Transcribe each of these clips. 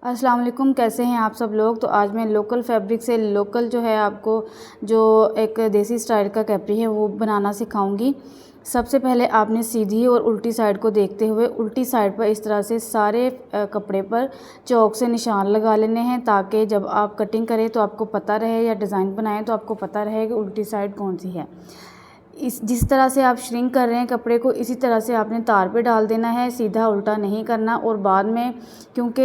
अस्सलाम वालेकुम, कैसे हैं आप सब लोग। तो आज मैं लोकल फैब्रिक से लोकल जो है आपको जो एक देसी स्टाइल का कैप्री है वो बनाना सिखाऊंगी। सबसे पहले आपने सीधी और उल्टी साइड को देखते हुए उल्टी साइड पर इस तरह से सारे कपड़े पर चौक से निशान लगा लेने हैं, ताकि जब आप कटिंग करें तो आपको पता रहे या डिज़ाइन बनाएं तो आपको पता रहे कि उल्टी साइड कौन सी है। इस जिस तरह से आप श्रिंक कर रहे हैं कपड़े को, इसी तरह से आपने तार पे डाल देना है, सीधा उल्टा नहीं करना। और बाद में क्योंकि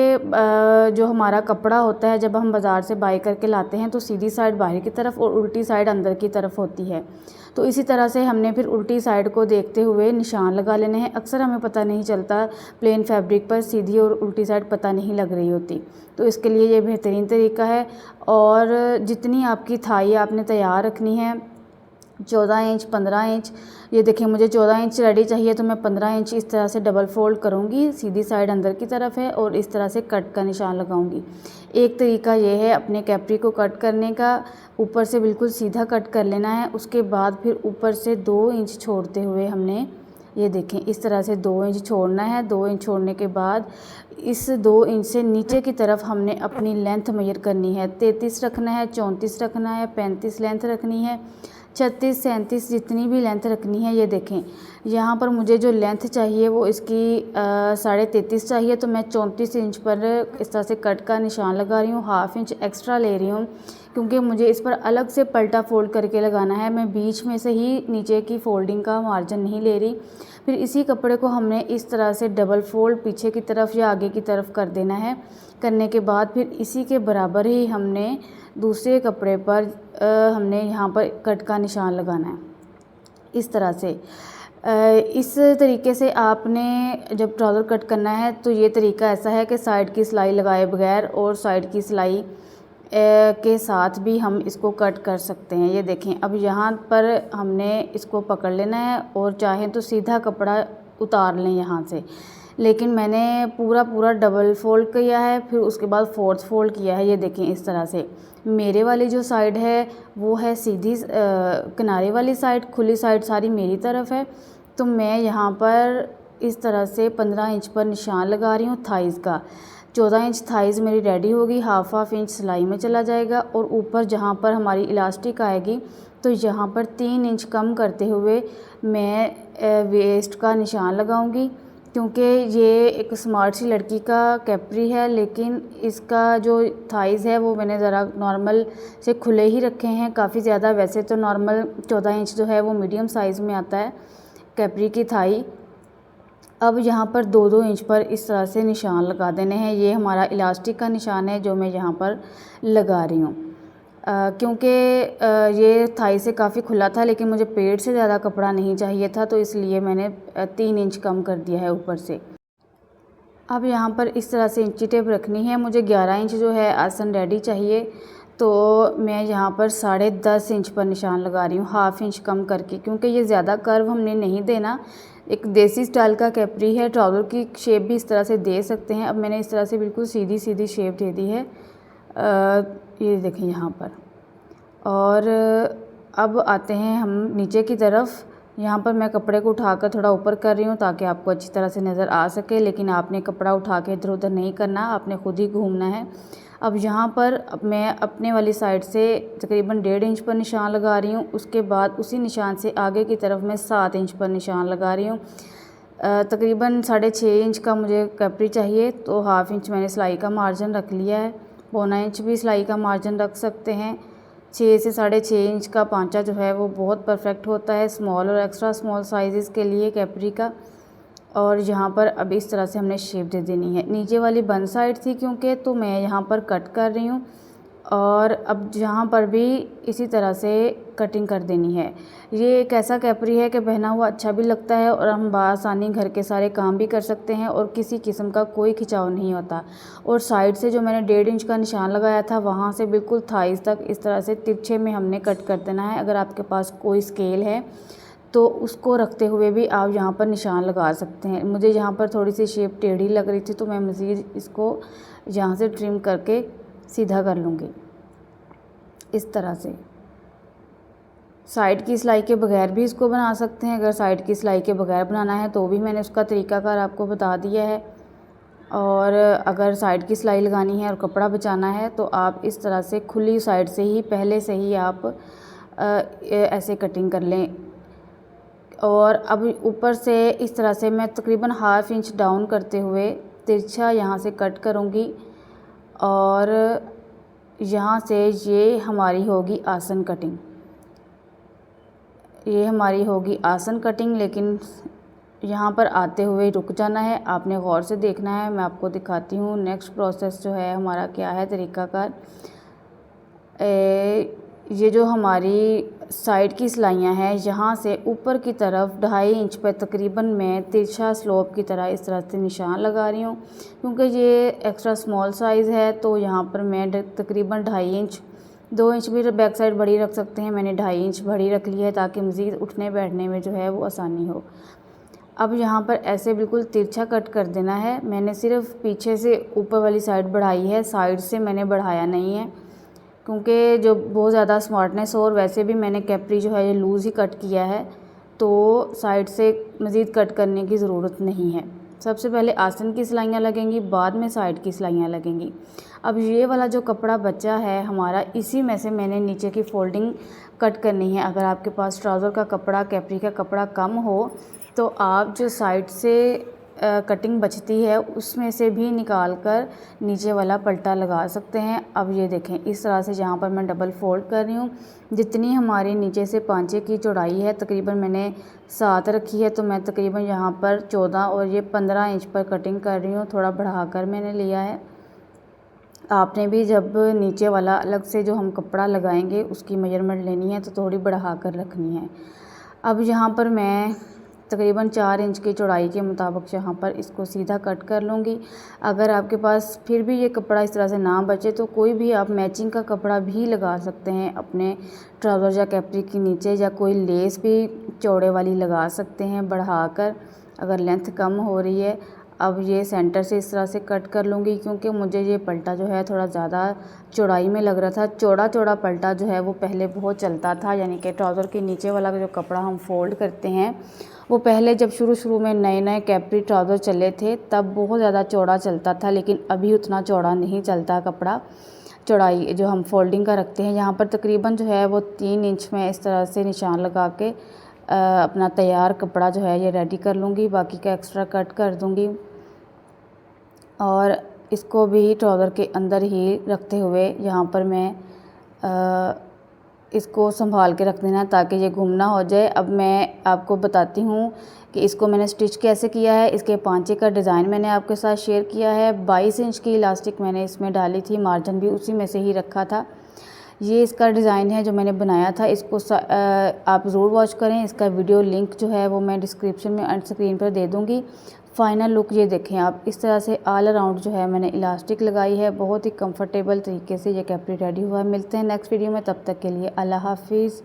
जो हमारा कपड़ा होता है जब हम बाज़ार से बाई करके लाते हैं तो सीधी साइड बाहर की तरफ और उल्टी साइड अंदर की तरफ होती है। तो इसी तरह से हमने फिर उल्टी साइड को देखते हुए निशान लगा लेने हैं। अक्सर हमें पता नहीं चलता, प्लेन फैब्रिक पर सीधी और उल्टी साइड पता नहीं लग रही होती, तो इसके लिए ये बेहतरीन तरीका है। और जितनी आपकी थाई आपने तैयार रखनी है 14 इंच 15 इंच, ये देखिए मुझे 14 इंच रेडी चाहिए तो मैं 15 इंच इस तरह से डबल फोल्ड करूँगी, सीधी साइड अंदर की तरफ है और इस तरह से कट का निशान लगाऊंगी। एक तरीका ये है अपने कैप्री को कट करने का, ऊपर से बिल्कुल सीधा कट कर लेना है। उसके बाद फिर ऊपर से 2 इंच छोड़ते हुए हमने ये देखें इस तरह से 2 इंच छोड़ना है। 2 इंच छोड़ने के बाद इस 2 इंच से नीचे की तरफ हमने अपनी लेंथ मेजर करनी है। 33 रखना है, 34 रखना है, 35 लेंथ रखनी है, 36 37 जितनी भी लेंथ रखनी है। ये देखें यहाँ पर मुझे जो लेंथ चाहिए वो इसकी 33.5 चाहिए, तो मैं 34 इंच पर इस तरह से कट का निशान लगा रही हूँ। हाफ इंच एक्स्ट्रा ले रही हूँ क्योंकि मुझे इस पर अलग से पलटा फोल्ड करके लगाना है। मैं बीच में से ही नीचे की फोल्डिंग का मार्जिन नहीं ले रही। फिर इसी कपड़े को हमने इस तरह से डबल फोल्ड पीछे की तरफ या आगे की तरफ कर देना है। करने के बाद फिर इसी के बराबर ही हमने दूसरे कपड़े पर हमने यहाँ पर कट का निशान लगाना है इस तरह से। इस तरीके से आपने जब ट्राउज़र कट करना है तो ये तरीका ऐसा है कि साइड की सिलाई लगाए बगैर और साइड की सिलाई के साथ भी हम इसको कट कर सकते हैं। ये देखें अब यहाँ पर हमने इसको पकड़ लेना है और चाहें तो सीधा कपड़ा उतार लें यहाँ से, लेकिन मैंने पूरा डबल फोल्ड किया है, फिर उसके बाद फोर्थ फोल्ड किया है। ये देखें इस तरह से मेरे वाली जो साइड है वो है सीधी किनारे वाली साइड, खुली साइड सारी मेरी तरफ है। तो मैं यहाँ पर इस तरह से 15 इंच पर निशान लगा रही हूँ थाइज़ का। 14 इंच थाइज़ मेरी रेडी होगी, हाफ इंच सिलाई में चला जाएगा और ऊपर जहाँ पर हमारी इलास्टिक आएगी तो यहाँ पर 3 इंच कम करते हुए मैं वेस्ट का निशान लगाऊंगी। क्योंकि ये एक स्मार्ट सी लड़की का कैप्री है, लेकिन इसका जो थाइज़ है वो मैंने ज़रा नॉर्मल से खुले ही रखे हैं काफ़ी ज़्यादा। वैसे तो नॉर्मल 14 इंच जो है वो मीडियम साइज़ में आता है कैप्री की थाई। अब यहाँ पर 2-2 इंच पर इस तरह से निशान लगा देने हैं। ये हमारा इलास्टिक का निशान है जो मैं यहाँ पर लगा रही हूँ। क्योंकि ये थाई से काफ़ी खुला था लेकिन मुझे पेट से ज़्यादा कपड़ा नहीं चाहिए था, तो इसलिए मैंने 3 इंच कम कर दिया है ऊपर से। अब यहाँ पर इस तरह से इंची टेप रखनी है। मुझे 11 इंच जो है आसन रेडी चाहिए, तो मैं यहाँ पर 10.5 इंच पर निशान लगा रही हूँ, हाफ इंच कम करके, क्योंकि ये ज़्यादा कर्व हमने नहीं देना। एक देसी स्टाइल का कैप्री है, ट्राउज़र की शेप भी इस तरह से दे सकते हैं। अब मैंने इस तरह से बिल्कुल सीधी सीधी शेप दे दी है, ये देखें यहाँ पर। और अब आते हैं हम नीचे की तरफ। यहाँ पर मैं कपड़े को उठाकर थोड़ा ऊपर कर रही हूँ ताकि आपको अच्छी तरह से नज़र आ सके, लेकिन आपने कपड़ा उठा के इधर उधर नहीं करना, आपने खुद ही घूमना है। अब यहाँ पर मैं अपने वाली साइड से तकरीबन 1.5 इंच पर निशान लगा रही हूँ। उसके बाद उसी निशान से आगे की तरफ मैं 7 इंच पर निशान लगा रही हूँ। तकरीबन 6.5 इंच का मुझे कैप्री चाहिए, तो हाफ इंच मैंने सिलाई का मार्जिन रख लिया है। 1.25 इंच भी सिलाई का मार्जिन रख सकते हैं। 6 से 6.5 इंच का पांचा जो है वो बहुत परफेक्ट होता है स्मॉल और एक्स्ट्रा स्मॉल साइज़ के लिए कैप्री का। और यहाँ पर अब इस तरह से हमने शेप दे देनी है। नीचे वाली बंद साइड थी क्योंकि, तो मैं यहाँ पर कट कर रही हूँ और अब यहाँ पर भी इसी तरह से कटिंग कर देनी है। ये एक ऐसा कैप्री है कि पहना हुआ अच्छा भी लगता है और हम बआसानी घर के सारे काम भी कर सकते हैं और किसी किस्म का कोई खिंचाव नहीं होता। और साइड से जो मैंने 1.5 इंच का निशान लगाया था वहाँ से बिल्कुल थाइज़ तक इस तरह से तिरछे में हमने कट कर देना है। अगर आपके पास कोई स्केल है तो उसको रखते हुए भी आप यहाँ पर निशान लगा सकते हैं। मुझे यहाँ पर थोड़ी सी शेप टेढ़ी लग रही थी तो मैं मज़ीद इसको यहाँ से ट्रिम करके सीधा कर लूँगी इस तरह से। साइड की सिलाई के बगैर भी इसको बना सकते हैं। अगर साइड की सिलाई के बगैर बनाना है तो भी मैंने उसका तरीकाकार आपको बता दिया है। और अगर साइड की सिलाई लगानी है और कपड़ा बचाना है तो आप इस तरह से खुली साइड से ही पहले से ही आप ऐसे कटिंग कर लें। और अब ऊपर से इस तरह से मैं तकरीबन ½ इंच डाउन करते हुए तिरछा यहाँ से कट करूँगी और यहाँ से ये हमारी होगी आसन कटिंग। ये हमारी होगी आसन कटिंग, लेकिन यहाँ पर आते हुए रुक जाना है, आपने गौर से देखना है। मैं आपको दिखाती हूँ नेक्स्ट प्रोसेस जो है हमारा क्या है तरीक़ाकार। ये जो हमारी साइड की सिलाइयाँ हैं यहाँ से ऊपर की तरफ 2.5 इंच पर तकरीबन मैं तिरछा स्लोप की तरह इस तरह से निशान लगा रही हूँ। क्योंकि ये एक्स्ट्रा स्मॉल साइज़ है तो यहाँ पर मैं तकरीबन 2.5 इंच, 2 इंच भी बैक साइड बड़ी रख सकते हैं, मैंने 2.5 इंच बड़ी रख ली है ताकि मज़ीद उठने बैठने में जो है वो आसानी हो। अब यहाँ पर ऐसे बिल्कुल तिरछा कट कर देना है। मैंने सिर्फ पीछे से ऊपर वाली साइड बढ़ाई है, साइड से मैंने बढ़ाया नहीं है, क्योंकि जो बहुत ज़्यादा स्मार्टनेस हो, और वैसे भी मैंने कैप्री जो है ये लूज़ ही कट किया है तो साइड से मज़ीद कट करने की ज़रूरत नहीं है। सबसे पहले आसन की सिलाइयाँ लगेंगी, बाद में साइड की सिलाइयाँ लगेंगी। अब ये वाला जो कपड़ा बचा है हमारा, इसी में से मैंने नीचे की फोल्डिंग कट करनी है। अगर आपके पास ट्राउज़र का कपड़ा, कैप्री का कपड़ा कम हो तो आप जो साइड से कटिंग बचती है उसमें से भी निकाल कर नीचे वाला पल्टा लगा सकते हैं। अब ये देखें इस तरह से जहाँ पर मैं डबल फोल्ड कर रही हूँ, जितनी हमारी नीचे से पांचे की चौड़ाई है तकरीबन मैंने 7 रखी है, तो मैं तकरीबन यहाँ पर 14 और ये 15 इंच पर कटिंग कर रही हूँ। थोड़ा बढ़ा कर मैंने लिया है। आपने भी जब नीचे वाला अलग से जो हम कपड़ा लगाएंगे उसकी मेजरमेंट लेनी है तो थोड़ी बढ़ा कर रखनी है। अब यहाँ पर मैं तकरीबन 4 इंच की चौड़ाई के मुताबिक यहाँ पर इसको सीधा कट कर लूँगी। अगर आपके पास फिर भी ये कपड़ा इस तरह से ना बचे तो कोई भी आप मैचिंग का कपड़ा भी लगा सकते हैं अपने ट्राउज़र या कैप्री के नीचे, या कोई लेस भी चौड़े वाली लगा सकते हैं बढ़ा कर, अगर लेंथ कम हो रही है। अब ये सेंटर से इस तरह से कट कर लूँगी, क्योंकि मुझे ये पल्टा जो है थोड़ा ज़्यादा चौड़ाई में लग रहा था। चौड़ा चौड़ा पल्टा जो है वो पहले बहुत चलता था, यानी कि ट्राउज़र के नीचे वाला जो कपड़ा हम फोल्ड करते हैं वो पहले जब शुरू में नए नए कैप्री ट्राउज़र चले थे तब बहुत ज़्यादा चौड़ा चलता था, लेकिन अभी उतना चौड़ा नहीं चलता कपड़ा। चौड़ाई जो हम फोल्डिंग का रखते हैं यहाँ पर तकरीबन जो है वो 3 इंच में इस तरह से निशान लगा के अपना तैयार कपड़ा जो है ये रेडी कर लूँगी। बाकी का एक्स्ट्रा कट कर दूँगी और इसको भी ट्राउज़र के अंदर ही रखते हुए यहाँ पर मैं इसको संभाल के रख देना ताकि ये गुम ना हो जाए। अब मैं आपको बताती हूँ कि इसको मैंने स्टिच कैसे किया है। इसके पांचे का डिज़ाइन मैंने आपके साथ शेयर किया है। 22 इंच की इलास्टिक मैंने इसमें डाली थी, मार्जिन भी उसी में से ही रखा था। ये इसका डिज़ाइन है जो मैंने बनाया था। इसको आप ज़रूर वॉच करें। इसका वीडियो लिंक जो है वो मैं डिस्क्रिप्शन में एंड स्क्रीन पर दे दूँगी। फ़ाइनल लुक ये देखें आप, इस तरह से ऑल अराउंड जो है मैंने इलास्टिक लगाई है। बहुत ही कंफर्टेबल तरीके से ये कैप्री रेडी हुआ है। मिलते हैं नेक्स्ट वीडियो में, तब तक के लिए अल्लाह हाफिज़।